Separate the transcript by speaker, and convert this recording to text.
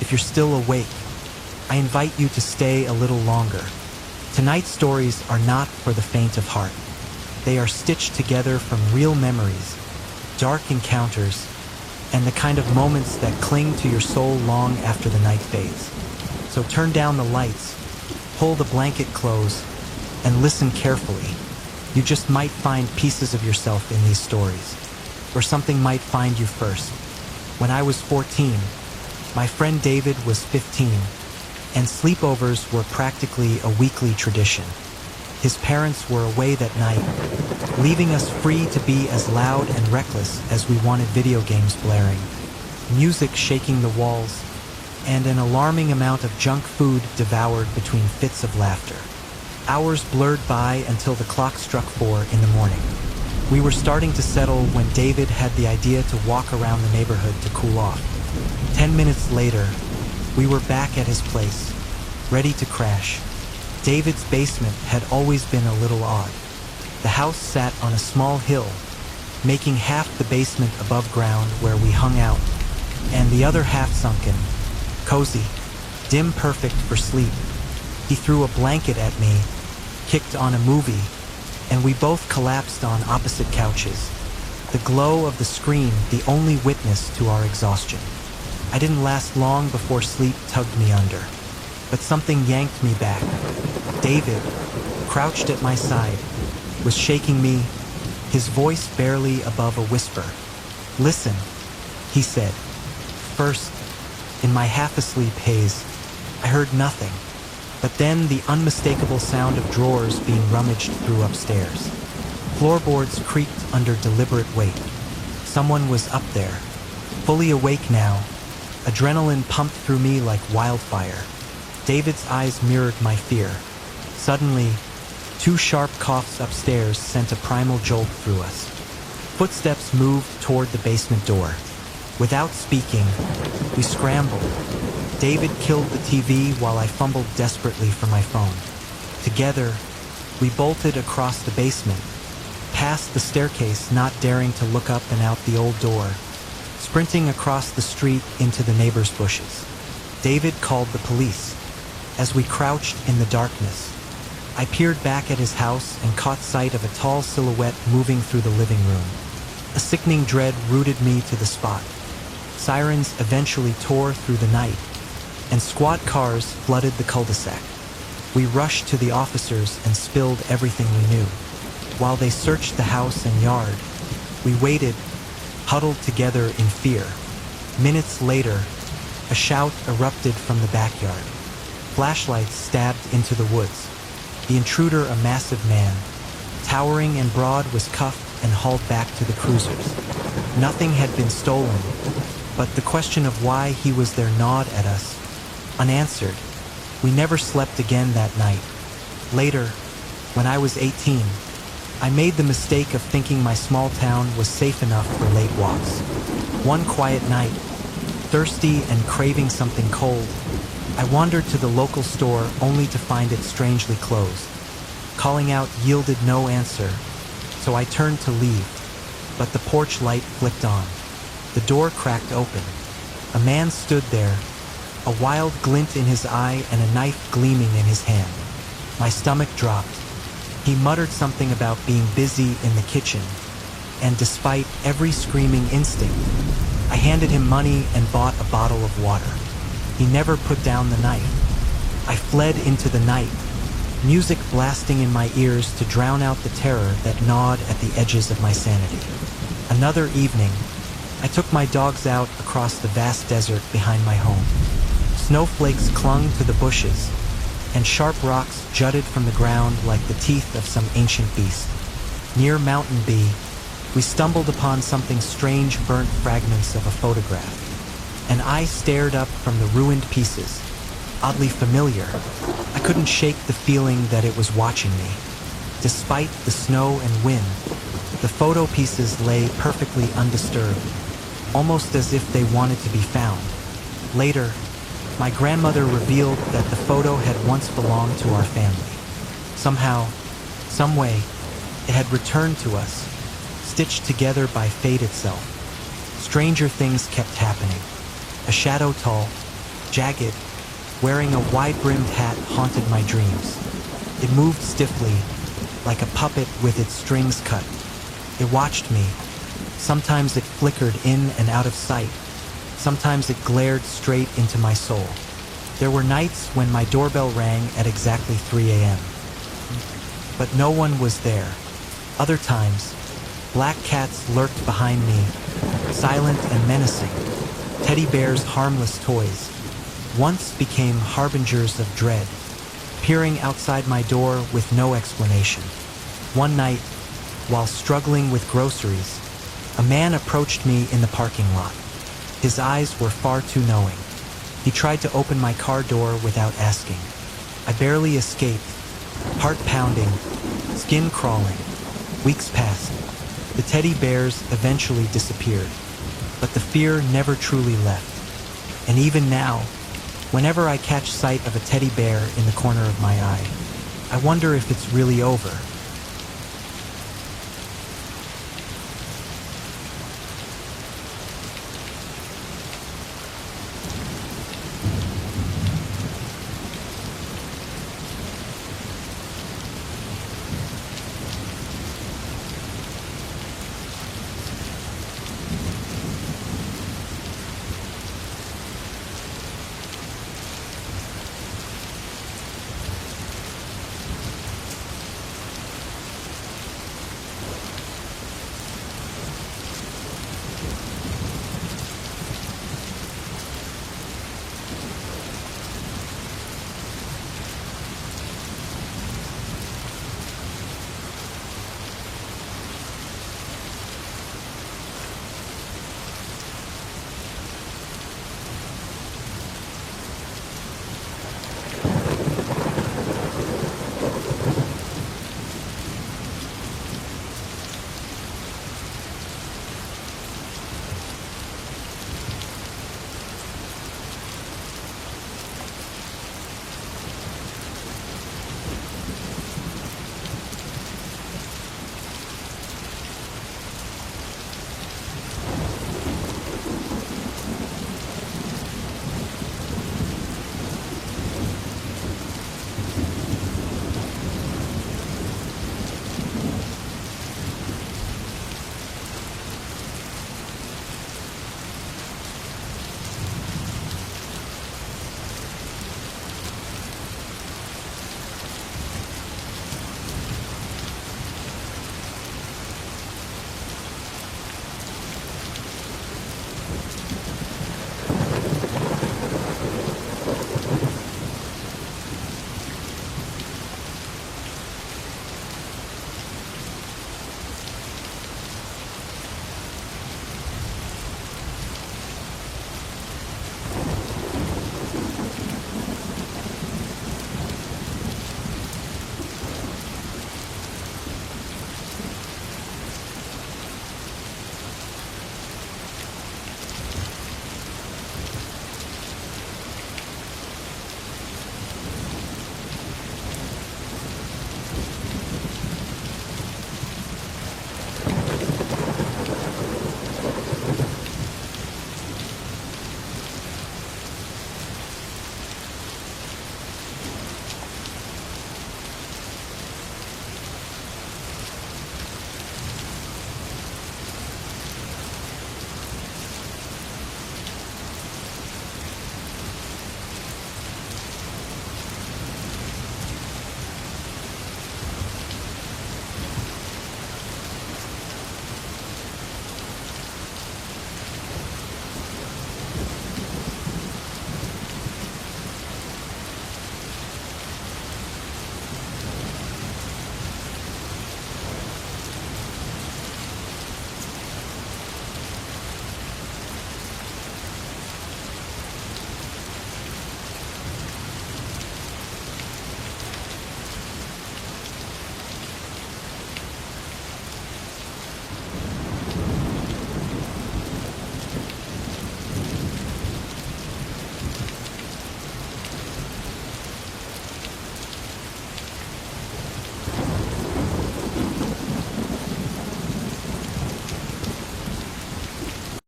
Speaker 1: if you're still awake, I invite you to stay a little longer. Tonight's stories are not for the faint of heart. They are stitched together from real memories, dark encounters, and the kind of moments that cling to your soul long after the night fades. So turn down the lights, pull the blanket close, and listen carefully. You just might find pieces of yourself in these stories, or something might find you first. When I was 14, my friend David was 15, and sleepovers were practically a weekly tradition. His parents were away that night, leaving us free to be as loud and reckless as we wanted, video games blaring, music shaking the walls, and an alarming amount of junk food devoured between fits of laughter. Hours blurred by until the clock struck 4 in the morning. We were starting to settle when David had the idea to walk around the neighborhood to cool off. 10 minutes later, we were back at his place, ready to crash. David's basement had always been a little odd. The house sat on a small hill, making half the basement above ground where we hung out, and the other half sunken, cozy, dim, perfect for sleep. He threw a blanket at me, kicked on a movie, and we both collapsed on opposite couches, the glow of the screen the only witness to our exhaustion. I didn't last long before sleep tugged me under, but something yanked me back. David, crouched at my side, was shaking me, his voice barely above a whisper. "Listen," he said. First, in my half-asleep haze, I heard nothing, but then the unmistakable sound of drawers being rummaged through upstairs. Floorboards creaked under deliberate weight. Someone was up there, fully awake now. Adrenaline pumped through me like wildfire. David's eyes mirrored my fear. Suddenly, 2 sharp coughs upstairs sent a primal jolt through us. Footsteps moved toward the basement door. Without speaking, we scrambled. David killed the TV while I fumbled desperately for my phone. Together, we bolted across the basement, past the staircase, not daring to look up and out the old door, sprinting across the street into the neighbor's bushes. David called the police. As we crouched in the darkness, I peered back at his house and caught sight of a tall silhouette moving through the living room. A sickening dread rooted me to the spot. Sirens eventually tore through the night, and squad cars flooded the cul-de-sac. We rushed to the officers and spilled everything we knew. While they searched the house and yard, we waited, huddled together in fear. Minutes later, a shout erupted from the backyard. Flashlights stabbed into the woods. The intruder, a massive man, towering and broad, was cuffed and hauled back to the cruisers. Nothing had been stolen, but the question of why he was there gnawed at us, unanswered. We never slept again that night. Later, when I was 18, I made the mistake of thinking my small town was safe enough for late walks. One quiet night, thirsty and craving something cold, I wandered to the local store only to find it strangely closed. Calling out yielded no answer, so I turned to leave, but the porch light flicked on. The door cracked open. A man stood there, a wild glint in his eye and a knife gleaming in his hand. My stomach dropped. He muttered something about being busy in the kitchen, and despite every screaming instinct, I handed him money and bought a bottle of water. He never put down the knife. I fled into the night, music blasting in my ears to drown out the terror that gnawed at the edges of my sanity. Another evening, I took my dogs out across the vast desert behind my home. Snowflakes clung to the bushes, and sharp rocks jutted from the ground like the teeth of some ancient beast. Near Mountain Bee, we stumbled upon something strange, burnt fragments of a photograph. An eye stared up from the ruined pieces, oddly familiar. I couldn't shake the feeling that it was watching me. Despite the snow and wind, the photo pieces lay perfectly undisturbed, almost as if they wanted to be found. Later, my grandmother revealed that the photo had once belonged to our family. Somehow, some way, it had returned to us, stitched together by fate itself. Stranger things kept happening. A shadow tall, jagged, wearing a wide-brimmed hat haunted my dreams. It moved stiffly, like a puppet with its strings cut. It watched me. Sometimes it flickered in and out of sight. Sometimes it glared straight into my soul. There were nights when my doorbell rang at exactly 3 a.m. But no one was there. Other times, black cats lurked behind me, silent and menacing. Teddy bears, harmless toys, once became harbingers of dread, peering outside my door with no explanation. One night, while struggling with groceries, a man approached me in the parking lot. His eyes were far too knowing. He tried to open my car door without asking. I barely escaped, heart pounding, skin crawling. Weeks passed. The teddy bears eventually disappeared, but the fear never truly left. And even now, whenever I catch sight of a teddy bear in the corner of my eye, I wonder if it's really over.